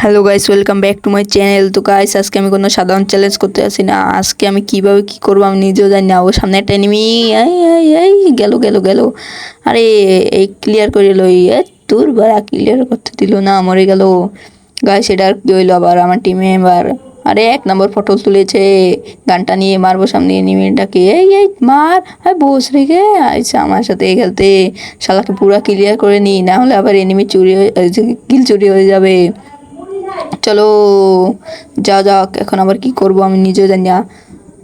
Hello guys, welcome back to my channel. তো guys, আজকে আমি কোনো সাধারণ চ্যালেঞ্জ করতে আসি না। আজকে আমি কিভাবে কি করবো আমি নিজেও জানি না। ও সামনে একটা এনিমি, এই গেল গেল গেল। আরে এই ক্লিয়ার করে লই। তোর বাড়া ক্লিয়ার করতে দিল না, মরে গেল। গাইস, এটা আর কি হইলো আবার আমার টিমে এবার। আরে 1 নম্বর ফটো তুলেছে, গানটা নিয়ে মারবো সামনে এনিমিটাকে। এই মার, বস রেখে আইসা আমার সাথে খেলতে। শালাকে পুরা ক্লিয়ার করে নি, না হলে আবার এনিমি চুরি কিল চুরি হয়ে যাবে। চলো যা যাক, এখন আবার কি করব আমি নিজেও জানি না।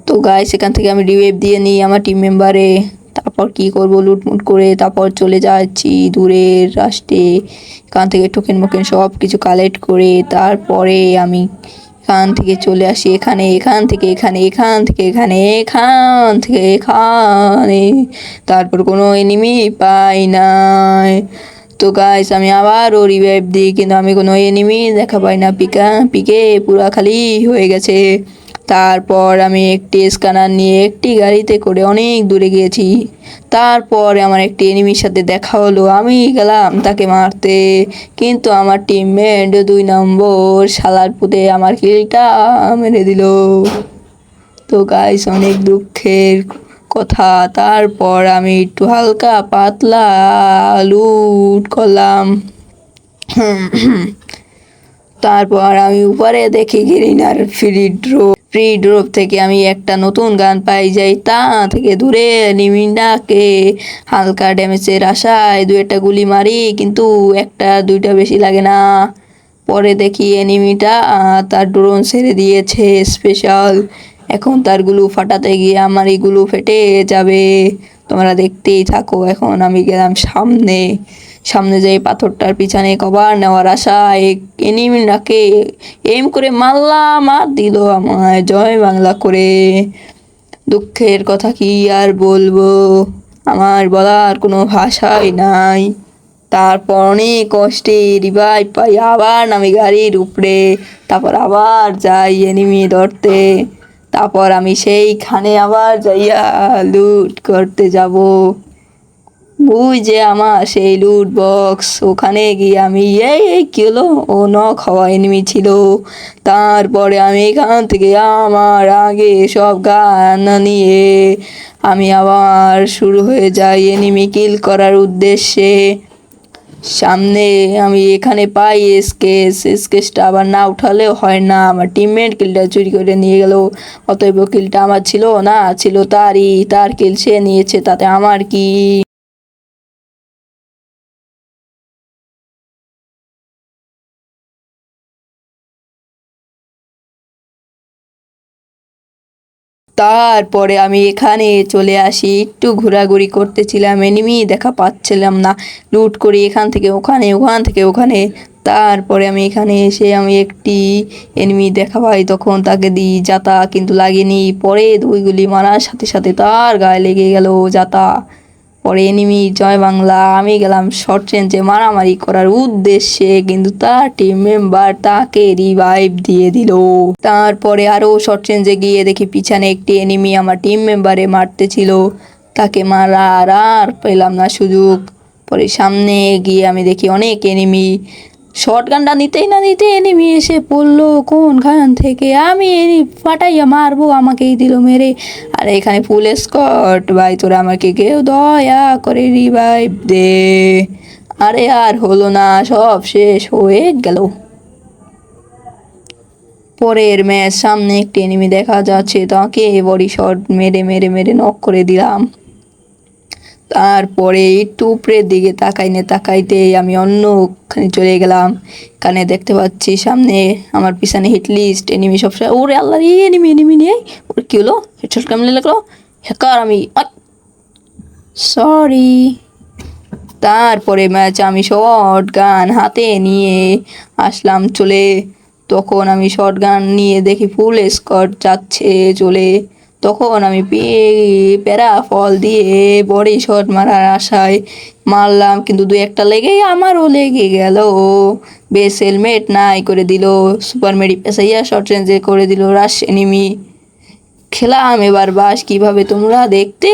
তো গাইস, এখান থেকে আমি রিভাইভ দিয়ে নিই আমার টিম মেম্বারে। তারপর কি করব, লুটমুট করে তারপর চলে যাচ্ছি দূরের রাস্তে। এখান থেকে টোকেন মোকেন সব কিছু কালেক্ট করে তারপরে আমি এখান থেকে চলে আসি এখানে, এখান থেকে এখানে, এখান থেকে এখানে, এখান থেকে এখানে। তারপর কোনো এনিমি পাই নাই। তো গাইস, আমি আবারও রিভাইভ দিই, কিন্তু আমি কোনো এনিমি দেখা পাই না। পিকে পুরা খালি হয়ে গেছে। তারপর আমি একটি স্ক্যানার নিয়ে একটি গাড়িতে করে অনেক দূরে গিয়েছি। তারপর আমার একটি এনিমির সাথে দেখা হলো, আমি গেলাম তাকে মারতে, কিন্তু আমার টিমমেট 2 নম্বর শালার পুঁতে আমার কিলটা মেরে দিল। তো গাইস, অনেক দুঃখের কথা। তারপর আমি একটু হালকা পাতলা লুট করলাম। তারপর আমি উপরে দেখি গ্রিনার ফ্রি ড্রপ থেকে আমি একটা নতুন গান পাই যাই। তা থেকে দূরে এনিমিটাকে হালকা ড্যামেজের আশায় 2-1টা গুলি মারি, কিন্তু 1-2টা বেশি লাগে না। পরে দেখি এনিমিটা তার ড্রোন ছেড়ে দিয়েছে স্পেশাল। এখন তার গুলো ফাটাতে গিয়ে আমার এগুলো ফেটে যাবে। তোমরা দেখতেই থাকো। এখন আমি গেলাম সামনে যাই পাথরটার পিছনে কভার নেওয়ার আশায় এনিমিটাকে এম করে মারলাম, আর দিল আমায় জয় বাংলা করে। দুঃখের কথা কি আর বলবো, আমার বলার কোনো ভাষাই নাই। তারপর অনেক কষ্টে রিভাইভ পাই, আবার নামি গাড়ির উপরে। তারপর আবার যাই এনিমি ধরতে। তারপর আমি সেইখানে আবার যাইয়া লুট করতে যাব। ওই যে আমার সেই লুট বক্স, ওখানে গিয়ে আমি কি হলো, ও নক হওয়া এনিমি ছিল। তারপরে আমি এখান থেকে আমার আগে সব গান নিয়ে আমি আবার শুরু হয়ে যাই এনিমি কিল করার উদ্দেশ্যে। সামনে আমি এখানে পাই স্কেচটা আবার না উঠালেও হয় না, আমার টিমমেট কিলটা চুরি করে নিয়ে গেল। অতএব কিলটা আমার ছিল না, ছিল তারই। তার কিল সে নিয়েছে, তাতে আমার কি। তারপরে আমি এখানে চলে আসি, একটু ঘোরাঘুরি করতেছিলাম, এনিমি দেখা পাচ্ছিলাম না। লুট করি এখান থেকে ওখানে, ওখান থেকে ওখানে। তারপরে আমি এখানে এসে আমি একটি এনিমি দেখা পাই, তখন তাকে দিই যাতা, কিন্তু লাগেনি। পরে 2 গুলি মারার সাথে সাথে তার গায়ে লেগে গেল যাতা। পরে এনিমি জয় বাংলা। আমি গেলাম শর্ট রেঞ্জে মারামারি করার উদ্দেশ্যে, কিন্তু তার টিম মেম্বার তাকে রিভাইভ দিয়ে দিল। তারপরে আরও শর্ট রেঞ্জে গিয়ে দেখি পিছনে একটি এনিমি আমার টিম মেম্বারে মারতেছিল, তাকে মারার আর পেলাম না সুযোগ। পরে সামনে গিয়ে আমি দেখি অনেক এনিমি। শর্ট গানটা নিতেই না নিতে এনিমি এসে পড়লো কোনখান থেকে, আমি ফাটাইয়া মারবো, আমাকেই দিল মেরে। আর এখানে ফুল স্কট। ভাই তোরা আমাকে কেউ দয়া করে রিভাইভ দে। আরে আর হলো না, সব শেষ হয়ে গেল। পরের ম্যাচ, সামনে একটি এনিমি দেখা যাচ্ছে, তাকে বডি শট মেরে মেরে মেরে নক করে দিলাম। তারপরে একটু উপরের দিকে তাকাইতে আমি অন্যখানে চলে গেলাম। এখানে দেখতে পাচ্ছি সামনে আমার পিছনে হিট লিস্ট, এনিমি সবসময়। ওরে আল্লাহ রে, এনিমি নিয়ে ওর কী হলো, হেডশট কেমন লাগলো। হ্যাকার আমি, সরি। তারপরে ম্যাচ আমি শর্ট গান হাতে নিয়ে আসলাম চলে। তখন আমি শর্ট গান নিয়ে দেখি ফুল স্কট যাচ্ছে চলে। তখন আমি প্যারা ফল দিয়ে বডি শট মারার আশায় মারলাম, কিন্তু 2-1টা লেগেই আমারও লেগে গেল। বেস হেলমেট নাই করে দিল, সুপার মেডি পেসাইয়া শর্ট রেঞ্জে করে দিল রাশ এনিমি। খেলাম এবার বাস কিভাবে তোমরা দেখতে